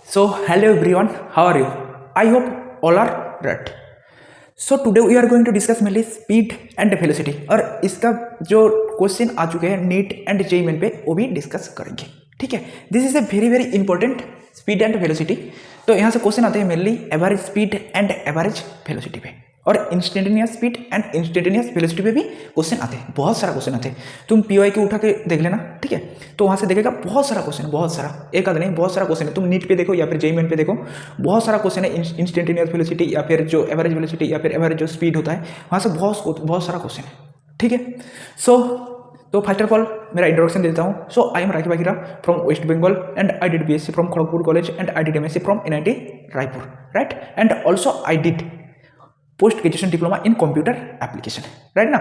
So hello everyone, how are you? I hope all are right. So today we are going to discuss mainly speed and velocity और इसका जो question आ चुके हैं neat and JEE main पे वो भी discuss करेंगे. ठीक है, this is a very very important speed and velocity. तो यहाँ से क्वेश्चन आते हैं mainly average speed and average velocity पे और instantaneous speed and instantaneous velocity पे भी क्वेश्चन आते हैं. बहुत सारा क्वेश्चन आते हैं. तुम पीवाई के उठा के देख लेना. ठीक है, तो वहाँ से देखेगा बहुत सारा क्वेश्चन, बहुत सारा, एक आध नहीं, बहुत सारा क्वेश्चन है. तुम नीट पे देखो या फिर जेईई मेन पे देखो, बहुत सारा क्वेश्चन है. इंस्टेंटेनियस वेलोसिटी या फिर जो एवरेज वेलोसिटी या फिर एवरेज जो स्पीड होता है, वहाँ से बहुत सारा क्वेश्चन है. ठीक है, तो फर्स्ट ऑफ ऑल मेरा इंट्रोडक्शन देता हूँ. So I am Rakhi Baghela from West Bengal and I did BSc from Kharagpur college and I did MSc from NIT Raipur, right. And also I did post graduation diploma in computer application, right ना.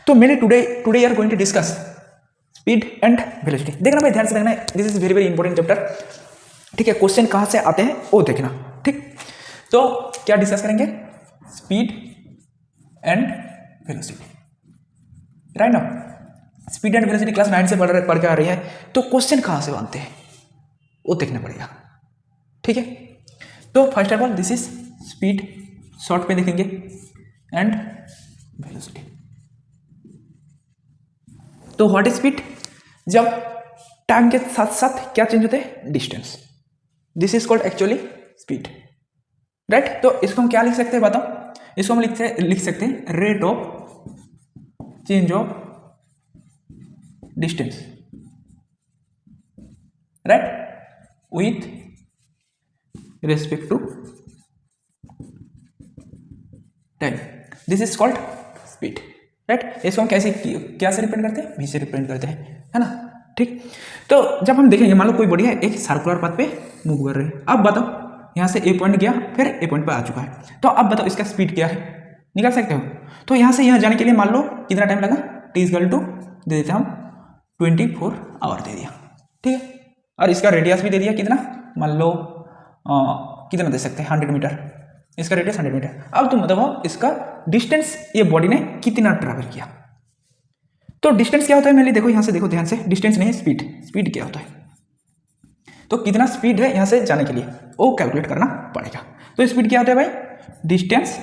तो मेरे today are going to discuss speed and velocity. देखना भाई, ध्यान से देखना, this is very very important chapter. ठीक है, क्वेश्चन कहाँ से आते हैं वो देखना. ठीक, तो क्या डिस्कस करेंगे? स्पीड एंड वेलोसिटी, राइट ना. स्पीड एंड वेलोसिटी क्लास 9 से पढ़ के आ रही है, तो क्वेश्चन कहाँ से बनते हैं वो देखना पड़ेगा. ठीक है, तो first of all this is speed, short पे देखेंगे, एंड वेलोसिटी. तो व्हाट इज स्पीड? जब टाइम के साथ साथ क्या चेंज होते हैं? Distance. This is called actually speed, right. तो इसको हम क्या लिख सकते हैं बताओ? इसको हम लिख सकते हैं rate of change of distance, right, with respect to time. This is called speed, right. इसको हम कैसे क्या से रिप्रेजेंट करते हैं? वी से रिप्रेजेंट करते हैं, है ना. ठीक, तो जब हम देखेंगे, मान लो कोई बॉडी है एक सर्कुलर पाथ पे मूव कर रही है. अब बताओ, यहाँ से ए पॉइंट गया, फिर ए पॉइंट पे आ चुका है, तो अब बताओ इसका स्पीड क्या है? निकाल सकते हो. तो यहाँ से यहाँ जाने के लिए मान लो कितना टाइम लगा? टी इज इक्वल टू दे देते हम 24 आवर दे दिया. ठीक है, और इसका रेडियस भी दे दिया कितना, मान लो कितना दे सकते हैं? 100 मीटर. इसका रेडियस 100 मीटर. अब तुम बताओ इसका डिस्टेंस ये बॉडी ने कितना ट्रैवल किया. तो डिस्टेंस क्या होता है? मेनली देखो, यहाँ से देखो ध्यान से, डिस्टेंस नहीं, स्पीड. स्पीड क्या होता है? तो कितना स्पीड है यहाँ से जाने के लिए वो कैलकुलेट करना पड़ेगा. तो स्पीड क्या होता है भाई? Distance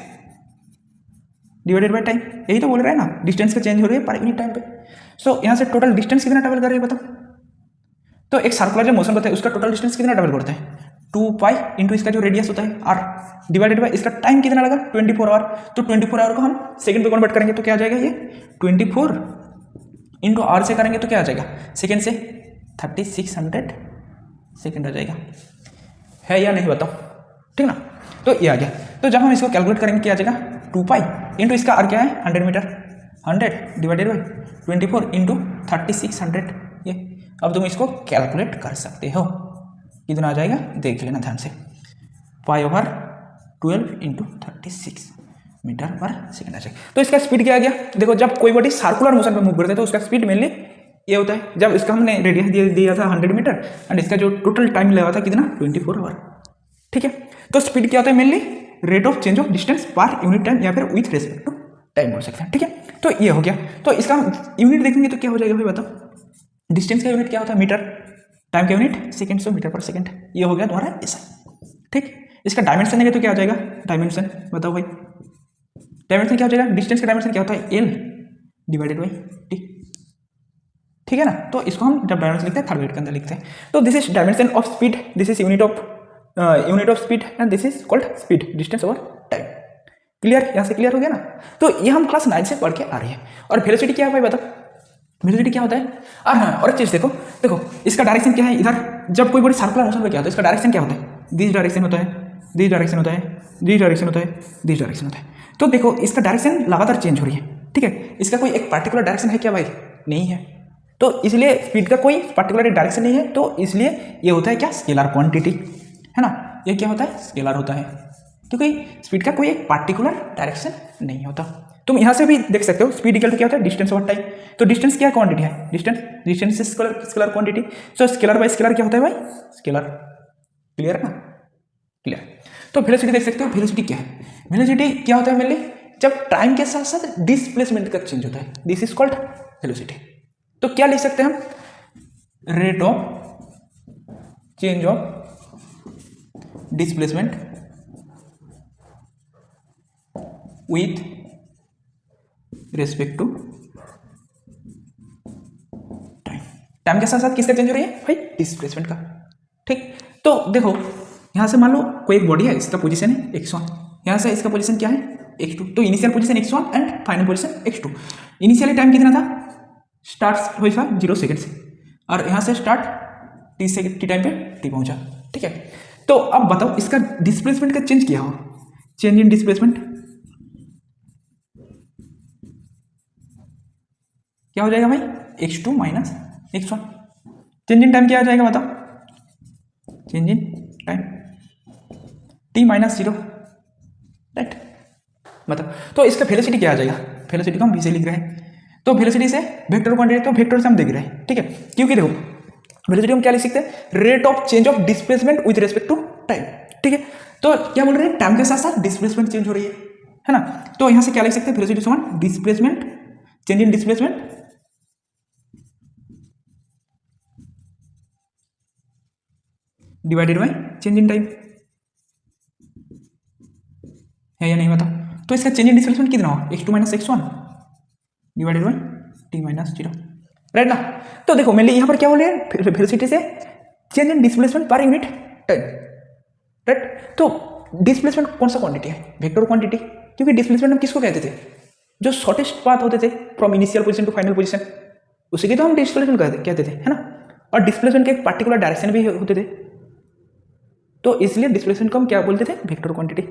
divided by time. यही तो बोल रहा है ना, डिस्टेंस का चेंज हो रही है पर यूनिट टाइम पे. सो यहाँ से टोटल डिस्टेंस कितना ट्रैवल कर रही है बताओ. तो एक सर्कुलर जो मोशन होता है उसका टोटल डिस्टेंस कितना ट्रैवल करता है? 2 पाई इंटू इसका जो रेडियस होता है r डिवाइडेड बाय इसका टाइम कितना लगा? 24 आवर. तो 24 आवर को हम सेकंड पे कन्वर्ट करेंगे तो क्या आ जाएगा? ये 24 इंटू आर से करेंगे तो क्या आ जाएगा? सेकंड से 3600 सेकंड आ जाएगा. है या नहीं बताओ? ठीक ना. तो ये आ गया. तो जब हम इसको कैलकुलेट करेंगे क्या आ जाएगा? 2 पाई इंटू इसका आर क्या है? 100 मीटर. 100 divided by 24 into 3600. ये अब तुम इसको कैलकुलेट कर सकते हो, कितना आ जाएगा देख लेना ध्यान से. पाई ओवर 12 इंटू 36 मीटर पर सेकंड आ जाएगा. तो इसका स्पीड क्या आ गया? देखो, जब कोई बॉडी सर्कुलर मोशन पे मूव करते हैं तो उसका स्पीड मेनली ये होता है. जब इसका हमने रेडियस दिया था 100 मीटर एंड इसका जो टोटल टाइम लगा था कितना? 24 आवर. ठीक है, तो स्पीड क्या होता है? Mainly rate of change of distance पर यूनिट टाइम या फिर विथ रेस्पेक्ट टू टाइम बोल सकते हैं. ठीक है, तो ये हो गया. तो इसका यूनिट देखेंगे तो क्या हो जाएगा भाई बताओ? डिस्टेंस का यूनिट क्या होता है? मीटर. टाइम का यूनिट सेकंड, सो मीटर पर सेकंड. ये हो गया तुम्हारा ऐसा. ठीक, इसका डायमेंशन देंगे तो क्या आ जाएगा? डायमेंशन बताओ भाई, डायमेंशन क्या हो जाएगा? डिस्टेंस का डायमेंशन क्या होता है? L divided by T. ठीक है ना. तो इसको हम जब डायमेंशन लिखते हैं थर्ड के अंदर लिखते हैं. तो this is dimension of speed, this is unit of speed and this is called speed, distance over time. Clear? यहाँ से क्लियर हो गया ना. तो ये हम क्लास 9 से पढ़ के आ रहे हैं. और वेलोसिटी क्या है भाई बताओ? वेलोसिटी क्या होता है? और हाँ, और एक चीज देखो, इसका डायरेक्शन क्या है? इधर जब कोई बॉडी सर्कुलर मोशन पे क्या होता है, इसका डायरेक्शन क्या होता है? दिस डायरेक्शन होता है, दिस डायरेक्शन होता है, दिस डायरेक्शन होता है, दिस डायरेक्शन होता है. तो देखो इसका डायरेक्शन लगातार चेंज हो रही है. ठीक है, इसका कोई एक पर्टिकुलर डायरेक्शन है क्या भाई? नहीं है. तो इसलिए स्पीड का कोई पर्टिकुलर डायरेक्शन नहीं है. तो इसलिए ये होता है क्या? स्केलर क्वांटिटी, है ना. ये क्या होता है? स्केलर होता है, क्योंकि स्पीड का कोई एक पर्टिकुलर डायरेक्शन नहीं होता. तुम यहाँ से भी देख सकते हो स्पीड इक्वल टू क्या होता है? Distance over time. तो डिस्टेंस क्या क्वांटिटी है? Distance is scalar quantity. So scalar bye scalar क्या होता है भाई? स्केलर. क्लियर ना? क्लियर. तो वेलोसिटी देख सकते हो. वेलोसिटी क्या है? वेलोसिटी क्या होता है? मेनली जब टाइम के साथ साथ डिस्प्लेसमेंट का चेंज होता है, दिस इज कॉल्ड वेलोसिटी. तो क्या लिख सकते हैं हम? Rate of change of displacement with respect to time. Time के साथ साथ किसका चेंज हो रही है भाई? डिस्प्लेसमेंट का। ठीक, तो देखो यहां से मान लो कोई एक बॉडी है, इसका पोजीशन है x1, यहां से इसका पोजीशन क्या है x2, तो initial position x1 and final position x2। Initially time कितना था? स्टार्ट हुई था 0 सेकेंड से, और यहां से start T second T time पे टी पहुंचा। ठीक है, तो अब बताओ इसका डिस्प्लेसमेंट का चेंज क्या हो? चेंज इन डिस्प्लेसमेंट क्या हो जाएगा भाई? x2 minus x1। Change in time क्या आ जाएगा बताओ? Change in time t minus 0, right. मतलब तो इसका वेलोसिटी क्या आ जाएगा? वेलोसिटी को हम v से लिख रहे हैं, तो वेलोसिटी से वेक्टर क्वांटिटी, तो वेक्टर से हम देख रहे हैं। ठीक है, क्योंकि देखो वेलोसिटी हम क्या लिख सकते हैं? Rate of change of displacement with respect to time. ठीक है, तो क्या बोल रहे हैं? टाइम के साथ साथ डिस्प्लेसमेंट चेंज हो रही है ना, तो यहां से क्या लिख सकते हैं? वेलोसिटी समान displacement, change in displacement divided by change in time, है या नहीं बताओ? तो इसका चेंज इन डिस्प्लेसमेंट कितना हो? x2 minus x1 divided by t minus 0, right ना। तो देखो मेनली यहाँ पर क्या बोल रहे हैं? वेलोसिटी से change in displacement per unit time, right. तो डिस्प्लेसमेंट कौन सा क्वांटिटी है? वेक्टर क्वांटिटी, क्योंकि डिस्प्लेसमेंट हम किसको कहते थे? जो शॉर्टेस्ट पाथ होते थे from initial position to final position, उसी की तो हम डिस्प्लेसमेंट कहते थे, है ना। और डिस्प्लेसमेंट के एक पार्टिकुलर डायरेक्शन भी होते थे, तो इसलिए डिस्प्लेसमेंट को हम क्या बोलते थे? Vector quantity.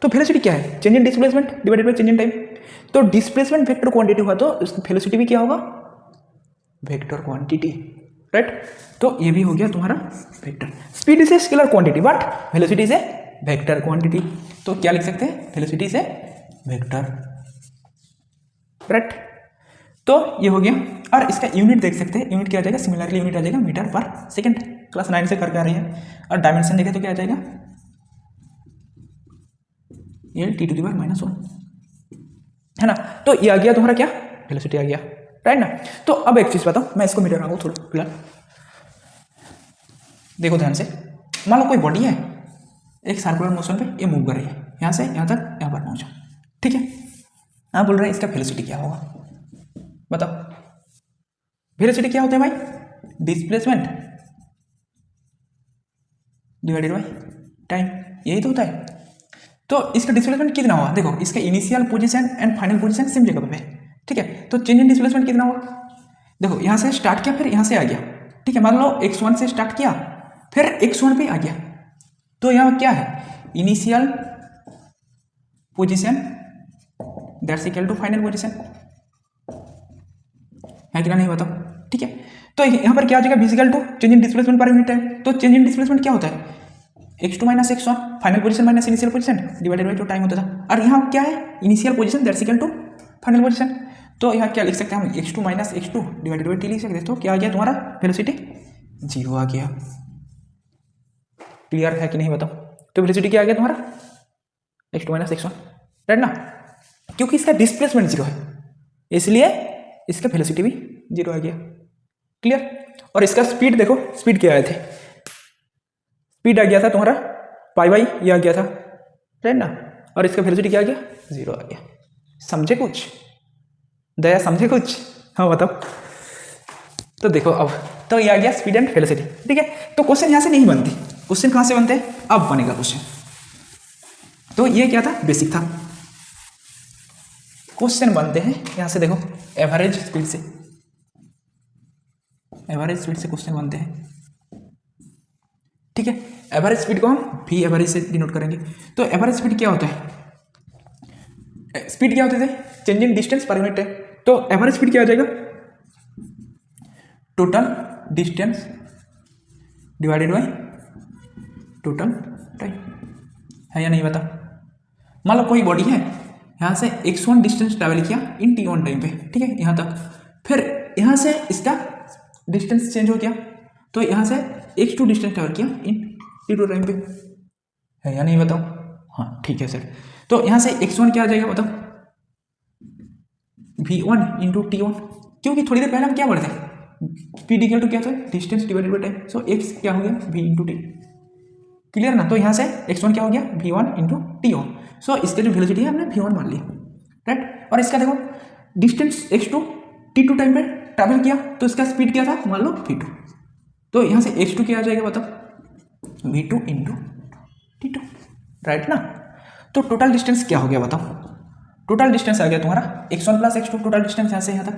तो वेलोसिटी क्या है? Change in displacement divided by change in time. तो डिस्प्लेसमेंट वेक्टर क्वांटिटी हुआ तो वेलोसिटी भी क्या होगा? Vector quantity, right. तो ये भी हो गया तुम्हारा vector. Speed is a scalar quantity but velocity is a vector quantity, तो क्या लिख सकते हैं? Velocity is a vector, right. तो ये हो गया, और इसका यूनिट देख सकते हैं, यूनिट क्या आ जाएगा? सिमिलरली यूनिट आ जाएगा मीटर पर सेकंड, क्लास 9 से करके आ रही है। और डायमेंशन देखें तो क्या आ जाएगा? ये t⁻⁻1, है ना। तो ये आ गया तुम्हारा क्या? वेलोसिटी आ गया, राइट ना। तो अब एक चीज बताओ, मैं इसको मीटर रहा हूँ थोड़ा फिलहाल, देखो ध्यान से। मान लो कोई बॉडी है, एक सर्कुलर मोशन पे ये मूव कर रही है, यहाँ से यहाँ तक, यहाँ पर पहुँचा। ठीक है, आप बोल रहे हैं इसका वेलोसिटी क्या होगा? बताओ वेलोसिटी क्या होता है भाई? डिस्प्लेसमेंट डिवाइडेड बाय टाइम, यही तो होता है। तो इसका डिस्प्लेसमेंट कितना होगा? देखो इसका initial position and final position same जगह पे, ठीक है। तो चेंज इन डिस्प्लेसमेंट कितना होगा? देखो यहाँ से स्टार्ट किया, फिर यहाँ से आ गया। ठीक है, मान लो x1 से स्टार्ट किया, फिर x1 पे आ गया, तो यहाँ क्या है? Initial position that's equal to final position, है कि नहीं बताओ? ठीक है, तो यहाँ पर क्या हो जाएगा? Physical to change in displacement per unit time. तो चेंज इन डिस्प्लेसमेंट क्या होता है? x2 minus x1 final position minus initial position divided by जो टाइम होता था। और यहाँ क्या है? Initial position that's equal to final position. तो यहाँ क्या लिख सकते हैं हम? x2 minus x2 divided by t लिख सकते हैं। तो क्या आ गया तुम्हारा? वेलोसिटी 0 आ गया। क्लियर है कि नहीं बताओ? तो वेलोसिटी क्या आ गया तुम्हारा? x2 माइनस x1, राइट ना, क्योंकि इसका डिस्प्लेसमेंट 0 है, इसलिए इसका वेलोसिटी भी 0 आ गया। क्लियर। और इसका स्पीड देखो, स्पीड क्या आए थे? स्पीड आ गया था तुम्हारा पाई बाई ये आ गया था, राइट ना। और इसका वेलोसिटी क्या आ गया? 0 आ गया। समझे कुछ? दया समझे कुछ? हाँ बताओ। तो देखो अब तो ये आ गया स्पीड एंड वेलोसिटी, ठीक है। तो क्वेश्चन यहाँ से नहीं बनती, क्वेश्चन कहाँ से बनते हैं? अब बनेगा क्वेश्चन। तो ये क्या था? बेसिक था। क्वेश्चन बनते हैं यहाँ से, देखो एवरेज स्पीड से, एवरेज स्पीड से क्वेश्चन बनते हैं, ठीक है। एवरेज स्पीड को हम v एवरेज से डिनोट करेंगे। तो एवरेज स्पीड क्या होता है? स्पीड क्या होते थे? चेंज इन डिस्टेंस पर यूनिट टाइम। तो एवरेज स्पीड क्या हो जाएगा? Total distance divided by total time, है या नहीं बता? मान लो कोई बॉडी है, यहाँ से x1 डिस्टेंस ट्रैवल किया इन t1 टाइम पे, ठीक है, यहाँ तक। फिर यहाँ से इसका डिस्टेंस चेंज हो गया, तो यहाँ से x2 डिस्टेंस ट्रैवल किया इन t2 टाइम पे, है या नहीं बताओ? हाँ ठीक है सर। तो यहाँ से x1 क्या आ जाएगा बताओ? v1 इंटू t1, क्योंकि थोड़ी देर पहले हम क्या पढ़ते हैं? स्पीड इक्वल टू क्या था? Distance divided by time. So x क्या हो गया? v इंटू टी, क्लियर ना। तो यहाँ से x1 क्या हो गया v1 इंटू टी ऑन। सो इसके जो वेलोसिटी है हमने v1 मान ली, राइट। और इसका देखो डिस्टेंस x2 t2 टाइम पे ट्रैवल किया, तो इसका स्पीड क्या था मान लो v2। तो यहाँ से x2 क्या आ जाएगा बताओ v2 इंटू t2, राइट ना। तो टोटल डिस्टेंस क्या हो गया बताओ, टोटल डिस्टेंस आ गया तुम्हारा x1 plus x2, total distance यहाँ से यहाँ तक,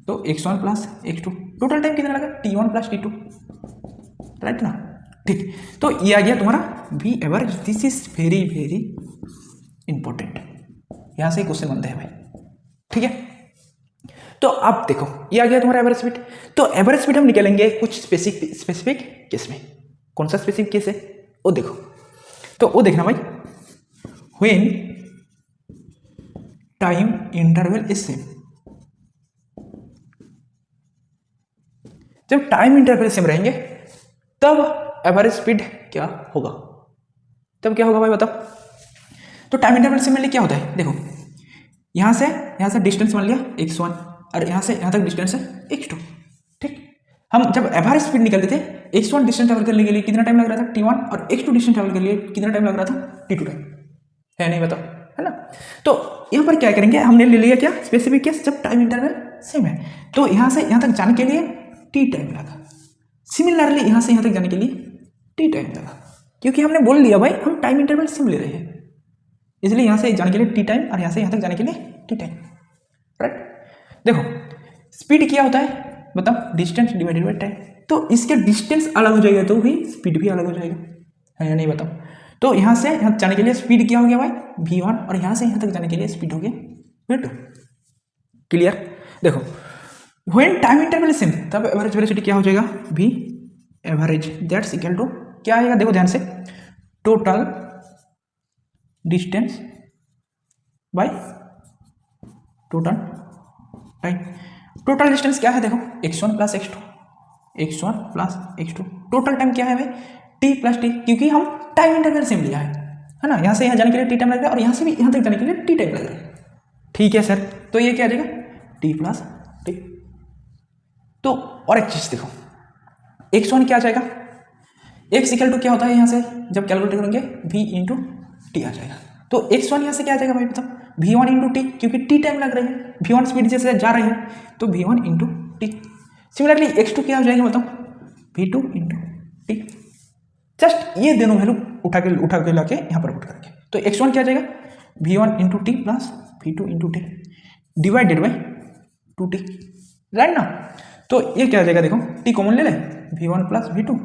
तो x1 plus x2, total time कितना लगा t1 प्लस t2, राइट ना। ठीक, तो ये आ गया तुम्हारा v average. This is very very important, यहाँ से क्वेश्चन बनते हैं भाई, ठीक है। तो अब देखो ये आ गया तुम्हारा एवरेज स्पीड। तो एवरेज स्पीड हम निकालेंगे कुछ स्पेसिफिक केस में। कौन सा स्पेसिफिक केस है वो देखो, तो वो देखना भाई, when time interval is same. जब टाइम इंटरवल सेम रहेंगे तब एवरेज स्पीड क्या होगा, तब क्या होगा भाई बताओ। तो टाइम इंटरवल सेम में क्या होता है, देखो यहाँ से डिस्टेंस मान लिया x1 और यहाँ से यहाँ तक डिस्टेंस है x2, ठीक। हम जब एवरेज स्पीड निकलते थे x1 डिस्टेंस ट्रैवल करने के लिए कितना टाइम लग रहा था t1, और x2 डिस्टेंस ट्रैवल करने के लिए कितना टाइम लग रहा था t2 टाइम, है नहीं बताओ, है ना। तो यहाँ पर क्या करेंगे, हमने ले लिया क्या स्पेसिफिक केस जब टाइम इंटरवल सेम है, तो यहाँ से यहाँ तक जाने के लिए t टाइम लगा। सिमिलरली यहाँ से यहाँ तक जाने के लिए t टाइम लगा, क्योंकि हमने बोल लिया भाई हम टाइम इंटरवल सेम ले रहे हैं, इसलिए यहाँ से जाने के लिए t टाइम और यहाँ से यहाँ तक जाने के लिए t टाइम, राइट। देखो स्पीड क्या होता है बताओ, डिस्टेंस डिवाइडेड बाय टाइम। तो इसके डिस्टेंस अलग हो जाएगा तो भी स्पीड भी अलग हो जाएगा, है या नहीं बताओ। तो यहाँ से यहाँ जाने के लिए स्पीड क्या हो गया भाई v1, और यहाँ से यहाँ तक जाने के लिए स्पीड हो गया v2, क्लियर। देखो व्हेन टाइम इंटरवल सेम तब एवरेज वेलोसिटी क्या हो जाएगा v average, that's equal to क्या आएगा, देखो ध्यान से, total distance by total time. Total distance क्या है देखो x1 plus x2, total time क्या है भाई t प्लस टी, क्योंकि हम टाइम इंटरवल सेम लिया है ना। यहाँ से यहाँ जाने के लिए t टाइम लगेगा और यहाँ से भी यहाँ तक जाने के लिए t टाइम लगेगा, ठीक है सर। तो ये क्या आ जाएगा t प्लस टी। तो और एक चीज देखो x1 क्या आ जाएगा, x इक्वल टू क्या होता है यहाँ से जब कैलकुलेट करेंगे v इंटू टी आ जाएगा। तो x1 यहाँ से क्या आ जाएगा भाई बताओ v1 इंटू टी, क्योंकि t टाइम लग रही है, v1 स्पीड जैसे जा रही है तो v1 into T. Similarly x2 क्या हो जाएगा बताओ v2 इंटू टी। जस्ट ये दोनों वैल्यू उठा के लाके यहाँ पर पुट करेंगे, तो x1 क्या आ जाएगा v1 into T plus v2 into T divided by 2t, right ना। तो ये क्या आ जाएगा देखो t कॉमन ले ले, v1 plus v2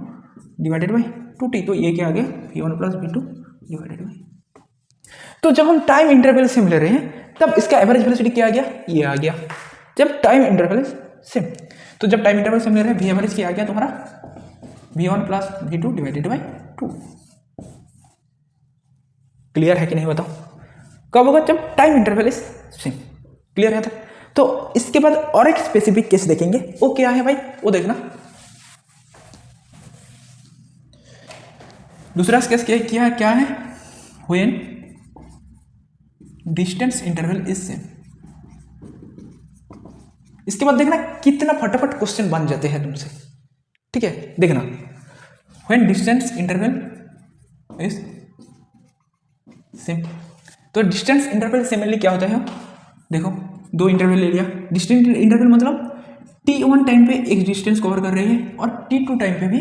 divided by 2t, तो ये क्या आ गया v1 plus v2 divided by. तो जब हम टाइम इंटरवल सेम ले रहे हैं तब इसका एवरेज वेलोसिटी क्या आ गया, ये आ गया जब टाइम इंटरवल सेम। तो जब टाइम इंटरवल सेम ले रहे हैं v एवरेज क्या आ गया तुम्हारा v1 plus v2 divided by 2। Clear है कि नहीं बताओ, कब होगा जब time interval is same, clear है था। तो इसके बाद और एक स्पेसिफिक केस देखेंगे, वो क्या है भाई वो देखना। दूसरा केस क्या है when distance interval is same. इसके बाद देखना कितना फटाफट क्वेश्चन बन जाते हैं तुमसे, ठीक है। देखना when distance interval is same, तो डिस्टेंस इंटरवल सेमली क्या होता है, देखो दो इंटरवल ले लिया, डिस्टेंस इंटरवल मतलब t1 टाइम पे एक डिस्टेंस कवर कर रही है और t2 टाइम पे भी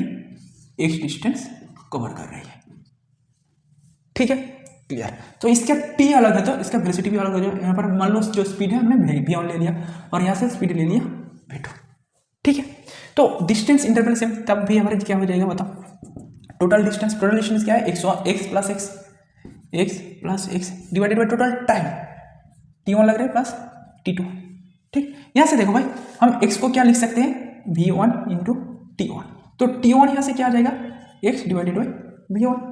एक डिस्टेंस कवर कर रही है, ठीक है क्लियर। तो इसका t अलग है तो इसका वेलोसिटी भी अलग हो जाएगा। यहाँ पर मान लो जो स्पीड है हमने v1 ले लिया और यहाँ से स्पीड ले लिया v2, ठीक है। तो डिस्टेंस इंटरवल सेम तब भी एवरेज क्या हो जाएगा बताओ, टोटल डिस्टेंस क्या है x plus x divided by total time t1 लग रहा है प्लस t2, ठीक। यहाँ से देखो भाई हम x को क्या लिख सकते हैं v1 इंटू t1, तो t1 यहाँ से क्या आ जाएगा x डिवाइडेड बाई v1।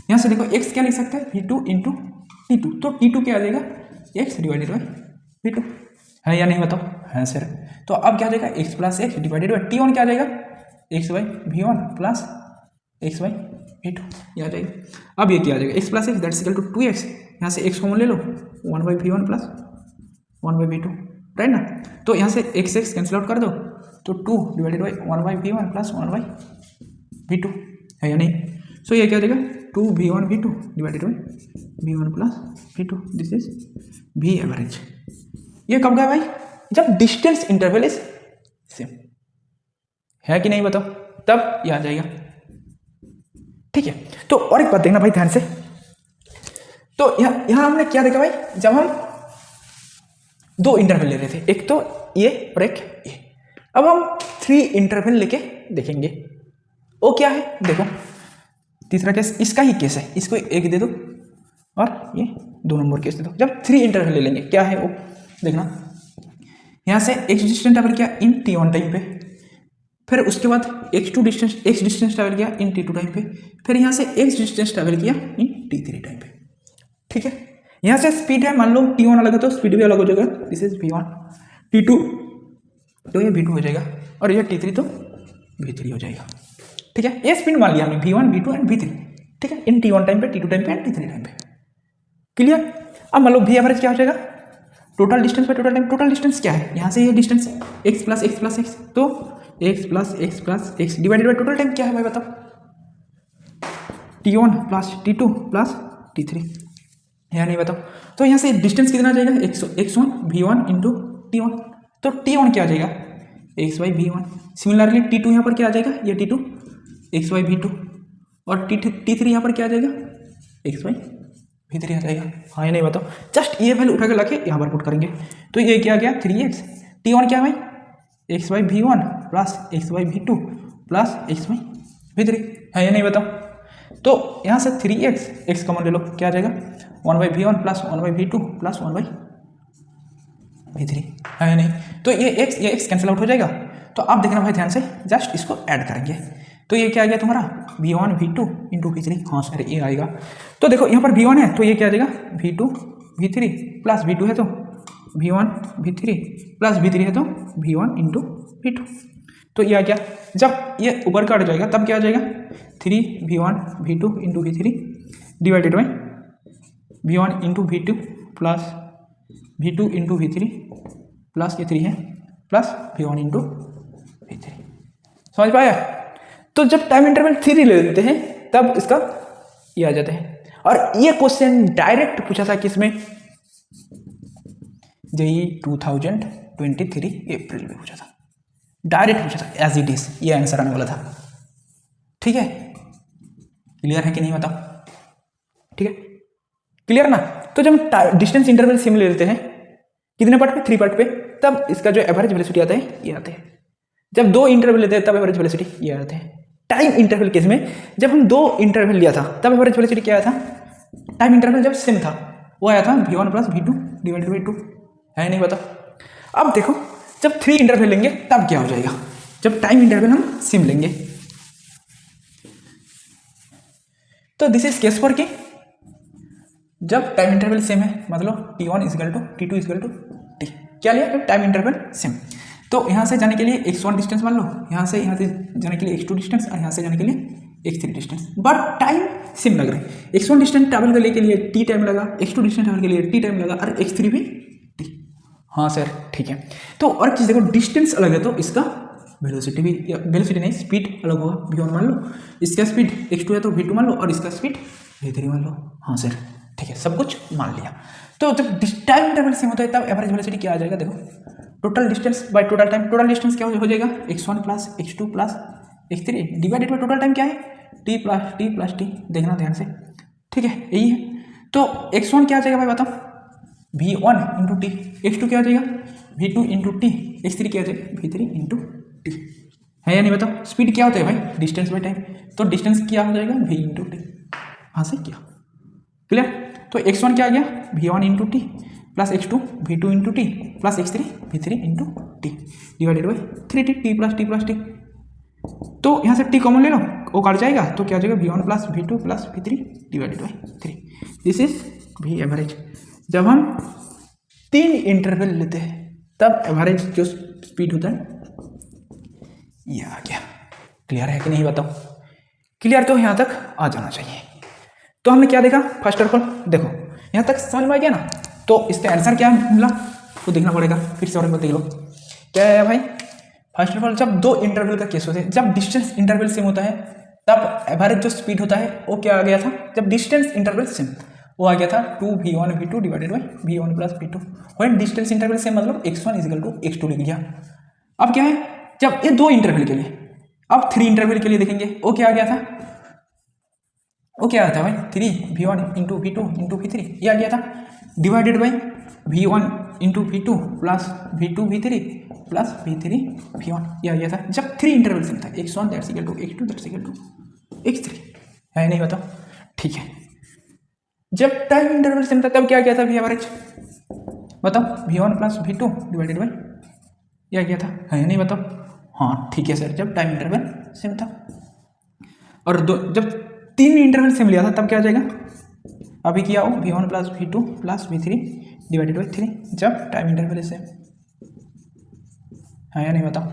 यहाँ से देखो x क्या लिख सकते हैं v2 इंटू t2, तो t2 क्या आ जाएगा x डिवाइडेड बाई v2, है या नहीं बताओ, है सर। तो अब क्या आ जाएगा x plus x divided by t1 क्या आ जाएगा x by v1 plus x by v2, ये आ जाएगा। अब ये क्या आ जाएगा x plus x that's equal to 2x, यहाँ से x कॉमन ले लो 1 by v1 plus 1 by v2, right ना। तो यहाँ से x कैंसिल आउट कर दो तो 2 divided by 1 by v1 plus 1 by v2, है या नहीं। सो ये क्या हो जाएगा 2v1 v2 divided by v1 plus v2, this is v average. ये कब गया भाई? जब डिस्टेंस इंटरवल इज सेम, है कि नहीं बताओ, तब ये आ जाएगा। ठीक है, तो और एक बात देखना भाई ध्यान से, तो यहां हमने क्या देखा भाई, जब हम दो इंटरवल ले रहे थे, एक तो ये और एक ये, अब हम 3 इंटरवल लेके देखेंगे वो क्या है। देखो तीसरा केस इसका ही केस है, इसको एक दे दो और ये 2 नंबर केस दे दो। जब 3 इंटरवल ले लेंगे क्या है वो देखना, यहाँ से x डिस्टेंस ट्रैवल किया इन t1 टाइम पे, फिर उसके बाद x डिस्टेंस ट्रैवल किया इन t2 टाइम पे, फिर यहाँ से x डिस्टेंस ट्रैवल किया इन t3 टाइम पे। ठीक है, यहाँ से स्पीड है मान लो t1 अलग है तो स्पीड भी अलग हो जाएगा, दिस इज v1, t2 तो ये v2 हो जाएगा और ये t3 तो v3 हो जाएगा। ठीक है, ये स्पीड मान लिया हमने v1 v2 एंड v3। ठीक है, इन t1 टाइम पे, t2 टाइम पे एंड t3 टाइम पे। क्लियर? अब मान लो v एवरेज क्या हो जाएगा, total distance by total time. Total distance क्या है, यहाँ से ये distance x plus x plus x, तो x plus x plus x divided by total time क्या है भाई बताओ, t1 plus t2 plus t3, या नहीं बताओ। तो यहाँ से डिस्टेंस कितना आ जाएगा, x1 v1 इंटू t1, तो t1 क्या आ जाएगा x by v1। Similarly t2 यहाँ पर क्या आ जाएगा, ये t2 x बाई v2, और t3 यहाँ पर क्या आ जाएगा x बाई v3 आ जाएगा। हाँ या नहीं बताओ, जस्ट ये वैल्यू उठा के लाके यहाँ पर पुट करेंगे, तो ये क्या आ गया 3x, t1 क्या है भाई x by v1 plus x by v2 plus x by v3, है या नहीं बताओ। तो यहाँ से 3x, x कॉमन ले लो, क्या आ जाएगा 1 by v1 plus 1 by v2 plus 1 by v3, है या नहीं। तो ये x कैंसिल आउट हो जाएगा। तो आप देखना भाई ध्यान से, जस्ट इसको ऐड करेंगे, तो ये क्या आ गया तुम्हारा v1 v2 इंटू v3, हाँ सर ये आएगा। तो देखो यहाँ पर v1 है तो ये क्या आ जाएगा v2 v3 प्लस v2 है तो v1 v3 प्लस v3 है तो v1 इंटू v2, तो ये आ गया। जब ये ऊपर का हट जाएगा तब क्या आ जाएगा 3v1 v2 into v3 divided by v1 into v2 plus v2 into v3 plus ये 3 है प्लस v1 इंटू v3। समझ पाया? तो जब टाइम इंटरवल 3 ले लेते हैं तब इसका ये आ जाते हैं। और ये क्वेश्चन डायरेक्ट पूछा था किसमें, जेई 2023 अप्रैल में पूछा था, डायरेक्ट पूछा था एज इट इज, ये आंसर आने वाला था। ठीक है, क्लियर है कि नहीं बताओ? ठीक है, क्लियर ना। तो जब डिस्टेंस इंटरवल सेम ले लेते हैं कितने पार्ट पे, 3 पार्ट पे, तब इसका जो एवरेज वेलोसिटी आता है ये आते हैं। जब 2 इंटरवल लेते हैं तब एवरेज वेलोसिटी ये आते हैं। टाइम इंटरवल केस में जब हम 2 इंटरवल लिया था तब एवरेज वेलोसिटी क्या आया था, टाइम इंटरवल जब सेम था वो आया था v1 plus v2 divided by 2, है नहीं पता। अब देखो जब 3 इंटरवल लेंगे तब क्या हो जाएगा, जब टाइम इंटरवल हम सेम लेंगे, तो दिस इज केस फॉर कि जब टाइम इंटरवल सेम है, मतलब t1 equal to t2 equal to t, क्या लिया, जब टाइम इंटरवल सेम। तो यहाँ से जाने के लिए x1 डिस्टेंस मान लो, यहाँ से जाने के लिए x2 डिस्टेंस, और यहाँ से जाने के लिए x3 distance, but time same लग रहा है। x1 डिस्टेंस ट्रैवल करने के लिए t टाइम लगा, x2 डिस्टेंस ट्रैवल के लिए t टाइम लगा, और x3 भी t। हाँ सर ठीक है। तो और चीज़ देखो, डिस्टेंस अलग है तो इसका वेलोसिटी भी, वेलोसिटी नहीं स्पीड अलग होगा। v1 मान लो, इसका स्पीड x2 है तो v2 मान लो, और इसका स्पीड v3 मान लो। हाँ सर ठीक है, सब कुछ मान लिया। तो जब टाइम इंटरवल सेम होता है तब एवरेज वेलोसिटी क्या आ जाएगा, देखो total distance by total time. Total distance क्या हो जाएगा, x1 plus x2 plus x3 divided by total time क्या है, t प्लस t, देखना ध्यान से। ठीक है, यही है। तो x1 क्या आ जाएगा भाई बताओ, v1 इंटू टी, x2 क्या आ जाएगा v2 इंटू टी, x3 क्या आ जाएगा v3 इंटू टी, है या नहीं बताओ। स्पीड क्या होता है भाई, डिस्टेंस बाय टाइम, तो डिस्टेंस क्या हो जाएगा v इंटू टी। हाँ से क्या क्लियर। तो x1 क्या आ गया v1 into T plus x2 v2 into T plus x3 v3 into T divided by 3t, t plus t। तो यहाँ से t कॉमन ले लो, वो काट जाएगा, तो क्या हो जाएगा v1 plus v2 plus v3 divided by 3, this is v average. जब हम 3 इंटरवल लेते हैं तब एवरेज जो स्पीड होता है ये आ गया। क्लियर है कि नहीं बताओ? क्लियर, तो यहाँ तक आ जाना चाहिए। तो हमने क्या देखा, फर्स्ट ऑफ ऑल देखो यहाँ तक समझ में आ गया ना। तो इसका आंसर क्या मिला वो देखना पड़ेगा, फिर से और एक बार देख लो क्या है भाई। फर्स्ट ऑफ ऑल जब 2 इंटरवल का केस होता है, जब डिस्टेंस इंटरवल सेम होता है तब एवरेज जो स्पीड होता है वो क्या आ गया था, जब डिस्टेंस इंटरवल सेम, वो आ गया था 2v1v2 divided by v1 plus v2। When distance interval same मतलब x1 इजिकल टू x2 लिख दिया। अब क्या है, जब ये 2 इंटरवल के लिए, अब 3 इंटरवल के लिए देखेंगे, वो क्या आ गया था, वो क्या आता है भाई 3v1 into v2 into v3, ये आ गया था divided by v1 into v2 plus v2 v3 plus v3 v1, ये आ गया था जब 3 इंटरवल सेम था, x1 that's equal to x2 that's equal to x3, है नहीं बताओ। ठीक है, जब टाइम इंटरवल सेम था तब क्या गया था वी एवरेज, बताओ v1 plus v2 divided by, ये आ गया था, है नहीं बताओ। हाँ ठीक है सर, जब टाइम इंटरवल सेम था। और जब 3 इंटरवल सेम लिया था तब क्या आ जाएगा, अभी किया हो v1 plus v2 plus v3 divided by 3, जब टाइम इंटरवल सेम, है या नहीं बताओ।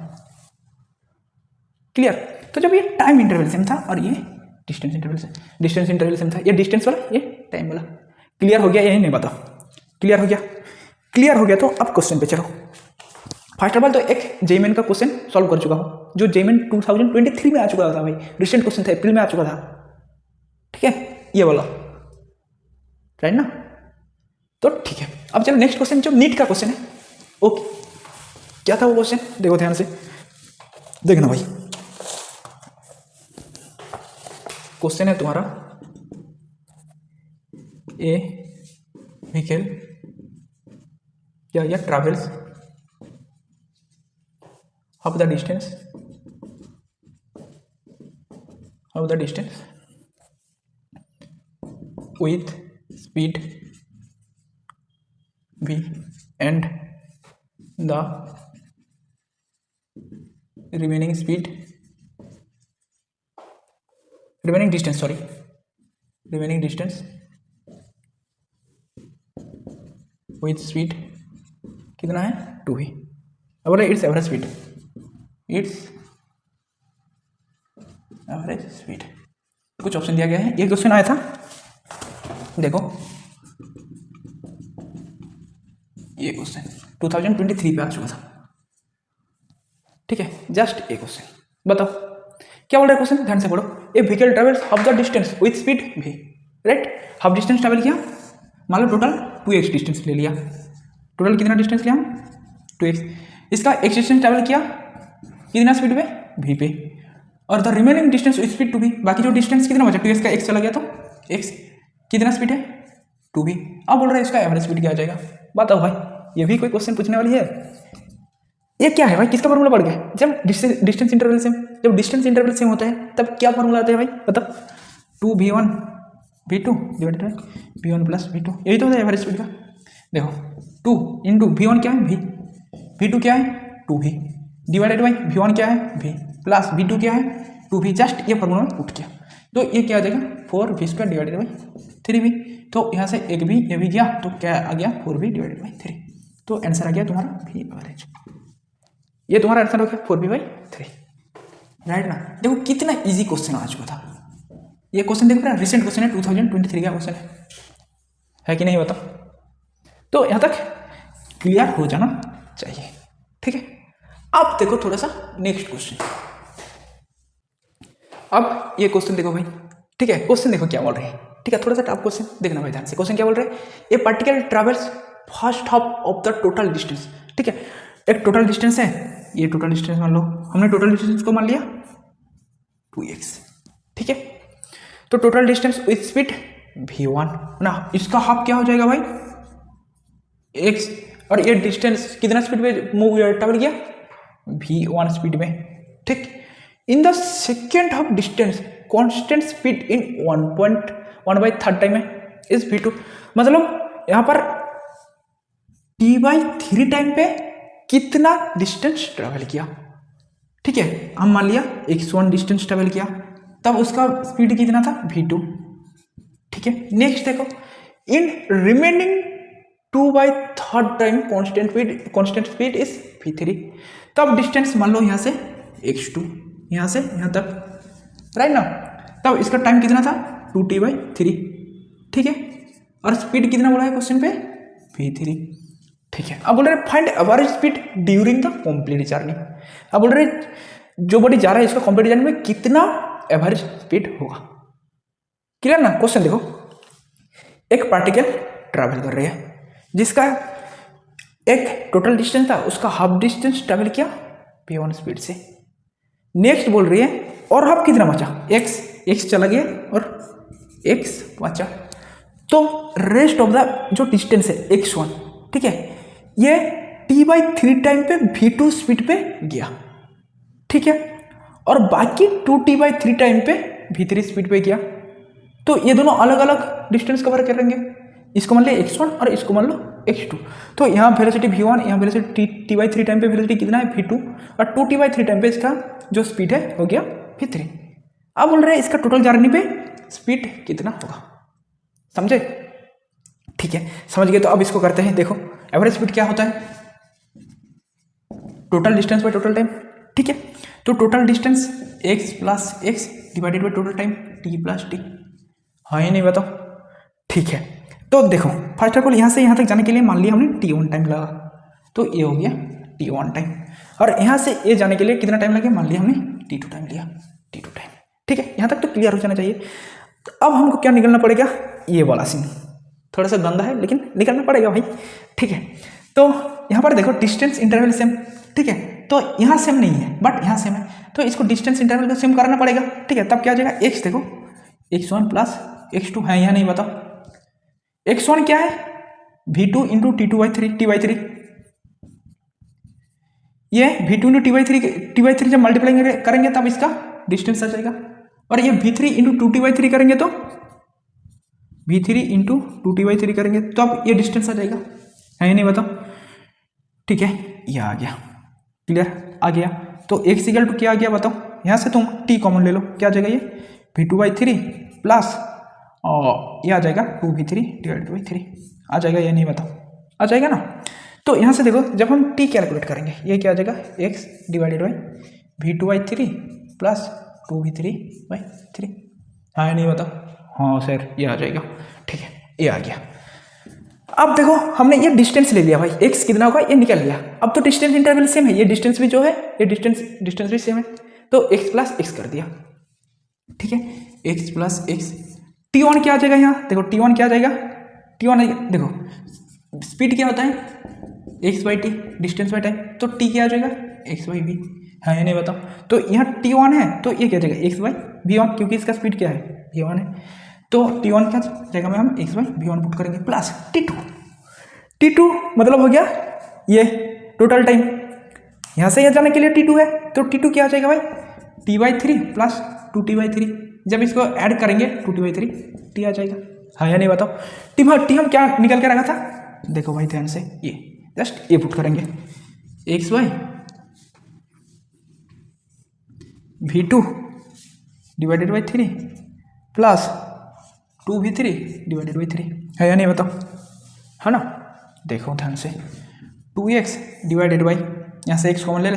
क्लियर। तो जब ये टाइम इंटरवल सेम था और ये डिस्टेंस इंटरवल सेम था, ये डिस्टेंस वाला ये टाइम वाला। क्लियर हो गया, यही नहीं बताओ। क्लियर हो गया, क्लियर हो गया। तो अब क्वेश्चन पे चलो। फर्स्ट ऑफ ऑल तो एक जेईमेन का क्वेश्चन सॉल्व कर चुका हो, जो जेईमेन 2023 में आ चुका था भाई, रिसेंट क्वेश्चन था, अप्रैल में आ चुका था, ठीक है, ये वाला, राइट ना। तो ठीक है, अब चलो नेक्स्ट क्वेश्चन जो नीट का क्वेश्चन है। ओके, क्या था वो क्वेश्चन, देखो ध्यान से देखना भाई। क्वेश्चन है तुम्हारा, ए व्हीकल क्या travels of the distance with speed v and the remaining distance with speed कितना है 2v। अब बोला इट्स एवरेज स्पीड, कुछ ऑप्शन दिया गया है। ये क्वेश्चन आया था, देखो ये क्वेश्चन 2023 पे आ चुका था, ठीक है। जस्ट ये क्वेश्चन बताओ क्या बोल रहा है क्वेश्चन, ध्यान से पढ़ो। A vehicle travels half the distance with speed v, right. Half distance travel किया, मान लो टोटल 2x डिस्टेंस ले लिया, टोटल कितना डिस्टेंस लिया 2x, इसका x डिस्टेंस ट्रेवल किया कितना स्पीड पे v पे, और the remaining distance with speed 2v, बाकी जो डिस्टेंस कितना बचा 2x का x चला गया तो x कितना स्पीड है 2v। अब बोल रहा है इसका एवरेज स्पीड क्या आ जाएगा, बताओ भाई। ये भी कोई क्वेश्चन पूछने वाली है। ये क्या है भाई, किसका फॉर्मूला पड़ गया, जब डिस्टेंस इंटरवल सेम होता है तब क्या फॉर्मूला आता है भाई, बताओ 2v1 v2 divided by v1 plus v2, यही तो होता है एवरेज स्पीड का। देखो 2 इंटू v1 क्या है v, v2 क्या है 2v डिवाइडेड बाई v1 क्या है v प्लस v2 क्या है 2v, जस्ट ये फॉर्मूला में उठ गया। तो ये क्या आ जाएगा 4v² डिवाइडेड बाई 3v, तो यहाँ से एक भी ये भी गया तो क्या आ गया 4v डिवाइडेड बाई 3, तो आंसर आ गया तुम्हारा v एवरेज। ये तुम्हारा आंसर हो गया 4v बाई 3, राइट ना। देखो कितना इजी क्वेश्चन आ चुका था ये क्वेश्चन, देखो पूरा रिसेंट क्वेश्चन है, 2023 का क्वेश्चन है कि नहीं बताओ। तो यहाँ तक क्लियर हो जाना चाहिए, ठीक है। अब देखो थोड़ा सा नेक्स्ट क्वेश्चन, अब ये क्वेश्चन देखो भाई, ठीक है। क्वेश्चन देखो क्या बोल रहे हैं, ठीक है, थोड़ा सा टफ क्वेश्चन देखना भाई ध्यान से। क्वेश्चन क्या बोल रहे हैं, ये particular travels first half of the total distance, ठीक है। एक टोटल डिस्टेंस है, ये टोटल डिस्टेंस मान लो, हमने टोटल डिस्टेंस को मान लिया 2x, ठीक है। तो total distance with speed v1 ना, इसका हाफ क्या हो जाएगा भाई x, और ये डिस्टेंस कितना स्पीड पे मूव ट्रैवल किया v1 स्पीड में, ठीक। In the second half distance constant speed in 1/3 time है इस v2, मतलब यहाँ पर t/3 टाइम पे कितना डिस्टेंस ट्रैवल किया, ठीक है। हम मान लिया x1 डिस्टेंस ट्रैवल किया, तब उसका स्पीड कितना था v2, ठीक है। नेक्स्ट देखो in remaining 2/3 time constant speed is v3, तब डिस्टेंस मान लो यहाँ से x2 यहाँ से यहाँ तक, राइट ना। तब इसका टाइम कितना था 2t/3, ठीक है। और स्पीड कितना बोला है क्वेश्चन पे v3, ठीक है। अब बोल रहे find average speed during the complete journey. अब बोल रहे जो बॉडी जा रहा है इसका कंप्लीट जर्नी में कितना एवरेज स्पीड होगा। क्लियर ना? क्वेश्चन देखो, एक पार्टिकल ट्रैवल कर रही है जिसका एक टोटल डिस्टेंस था, उसका हाफ डिस्टेंस ट्रैवल किया v1 स्पीड से। नेक्स्ट बोल रही है और हाफ कितना बचा, x चला गया और x बचा, तो रेस्ट ऑफ द जो डिस्टेंस है x1, ठीक है, ये t/3 टाइम पे v2 स्पीड पे गया, ठीक है, और बाकी 2t/3 टाइम पे v3 स्पीड पे गया। तो ये दोनों अलग अलग डिस्टेंस कवर करेंगे, इसको मान लो x1 और इसको मान लो x2। तो यहाँ वेलोसिटी v1, यहाँ वेलोसिटी t/3 टाइम पे वेलोसिटी कितना है v2, और 2t/3 टाइम पे इसका जो स्पीड है हो गया v3। अब बोल रहे हैं इसका टोटल जर्नी पे स्पीड कितना होगा, समझे? ठीक है, समझ गए। तो अब इसको करते हैं। देखो एवरेज स्पीड क्या होता है, total distance by total time, ठीक है। तो total distance x plus x divided by total time t plus t, हाँ ये नहीं बताओ, ठीक है। तो देखो फर्स्ट ऑफ ऑल यहाँ से यहाँ तक जाने के लिए मान लिया हमने t1 टाइम लगा, तो ये हो गया t1 टाइम, और यहाँ से ये जाने के लिए कितना टाइम लगे, मान लिया हमने t2 टाइम लिया, t2 टाइम, ठीक है। यहाँ तक तो क्लियर हो जाना चाहिए। तो अब हमको क्या निकलना पड़ेगा, ये वाला सीन थोड़ा सा गंदा है लेकिन निकलना पड़ेगा भाई, ठीक है। तो यहाँ पर देखो डिस्टेंस इंटरवल सेम, ठीक है, तो यहाँ सेम नहीं है बट यहाँ सेम है, तो इसको डिस्टेंस इंटरवल को सेम करना पड़ेगा, ठीक है। तब क्या आ जाएगा, x देखो x1 प्लस x2 है, यहाँ नहीं बताओ, x1 क्या है v2 इंटू t/3, ये v2 इंटू t/3 जब मल्टीप्लाई करेंगे तब इसका डिस्टेंस आ जाएगा, और ये v3 इंटू 2t/3 करेंगे तो v3 इंटू 2t/3 करेंगे तो अब ये डिस्टेंस आ जाएगा, है ये नहीं बताओ, ठीक है। ये आ गया, क्लियर आ गया। तो x इक्वल टू क्या आ गया बताओ, यहाँ से तुम t कॉमन ले लो, क्या आ जाएगा, ये v2/3 प्लस और ये आ जाएगा 2v3 डिवाइडेड बाई 3 आ जाएगा, ये नहीं बताओ, आ जाएगा ना। तो यहाँ से देखो जब हम t कैलकुलेट करेंगे, ये क्या आ जाएगा, x divided by v2/3 plus 2v3/3, हाँ ये नहीं बताओ, हाँ सर ये आ जाएगा, ठीक है, ये आ गया। अब देखो हमने ये डिस्टेंस ले लिया भाई, x कितना होगा ये निकल गया। अब तो डिस्टेंस इंटरवल सेम है, ये डिस्टेंस भी जो है ये डिस्टेंस भी सेम है, तो x प्लस x कर दिया, ठीक है, x प्लस x। t1 क्या आ जाएगा, यहाँ देखो t1 क्या आ जाएगा, t1 देखो स्पीड क्या होता है x/t डिस्टेंस बाय टाइम, तो t क्या आ जाएगा x/v, हाँ ये नहीं बताओ। तो यहाँ t1 है तो ये क्या जाएगा x/v1, क्योंकि इसका स्पीड क्या है v1 है, तो t1 क्या जगह में हम x/v1 पुट करेंगे प्लस t2 मतलब हो गया ये टोटल टाइम, यहाँ से यहाँ जाने के लिए t2 है, तो t2 क्या आ जाएगा भाई t/3 प्लस 2t/3, जब इसको ऐड करेंगे 2t/3 t आ जाएगा, हाँ या नहीं बताओ। t हम क्या निकल के रखा था, देखो भाई ध्यान से, ये जस्ट ये पुट करेंगे x/v2 divided by 3 plus 2v3 divided by 3, है या नहीं बताओ, है ना। देखो ध्यान से 2x डिवाइडेड बाई, यहाँ से x कॉमन ले ले,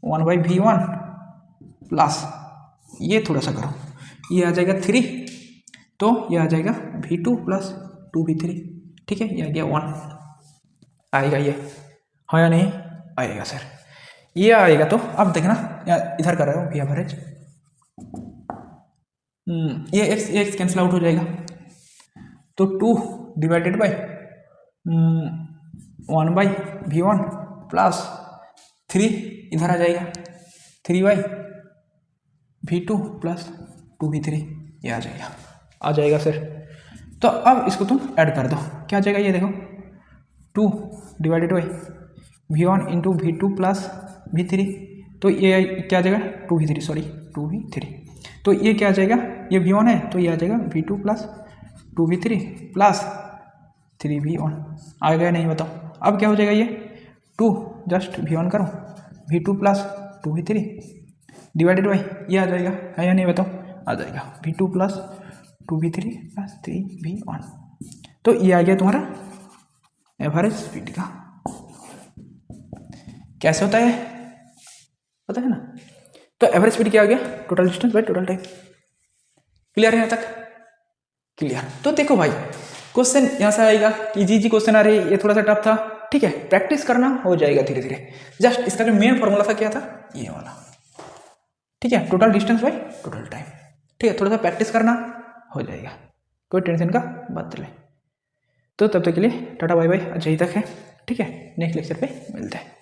1/v1 प्लस ये थोड़ा सा करो, ये आ जाएगा 3, तो ये आ जाएगा v2 प्लस 2v3, ठीक है, ये आ गया 1 आएगा ये, हाँ या नहीं आएगा सर, ये आएगा। तो अब देखना इधर कर रहे हो v एवरेज, ये x कैंसिल आउट हो जाएगा, तो 2 डिवाइडेड बाई 1/v1 प्लस 3 इधर आ जाएगा 3/v2 प्लस 2v3, ये आ जाएगा सर। तो अब इसको तुम ऐड कर दो, क्या आ जाएगा, ये देखो 2 divided by v1 into v2 plus v3, तो ये क्या आ जाएगा 2v3, तो ये क्या आ जाएगा, ये v1 है तो ये आ जाएगा v2 plus 2v3 plus 3v1 आएगा नहीं बताओ। अब क्या हो जाएगा, ये 2 जस्ट v1 करो, v2 plus 2v3 divided by ये आ जाएगा, है या नहीं बताओ, आ जाएगा v2 plus 2v3 plus 3v1, तो ये आ गया तुम्हारा एवरेज स्पीड का। कैसे होता है पता है ना। तो एवरेज स्पीड क्या आ गया, total distance by total time. Clear है यहाँ तक, क्लियर। तो देखो भाई क्वेश्चन यहाँ से आएगा, इजी क्वेश्चन आ रही है, ये थोड़ा सा टफ था, ठीक है, प्रैक्टिस करना हो जाएगा धीरे धीरे। जस्ट इसका जो मेन फॉर्मूला था क्या था, ये वाला, ठीक है, total distance by total time. ठीक है, थोड़ा सा प्रैक्टिस करना, हो जाएगा, कोई टेंशन का बात नहीं। तो तब तक के लिए टाटा बाय बाय, आज यहीं तक है। ठीक है, नेक्स्ट लेक्चर पे मिलते हैं।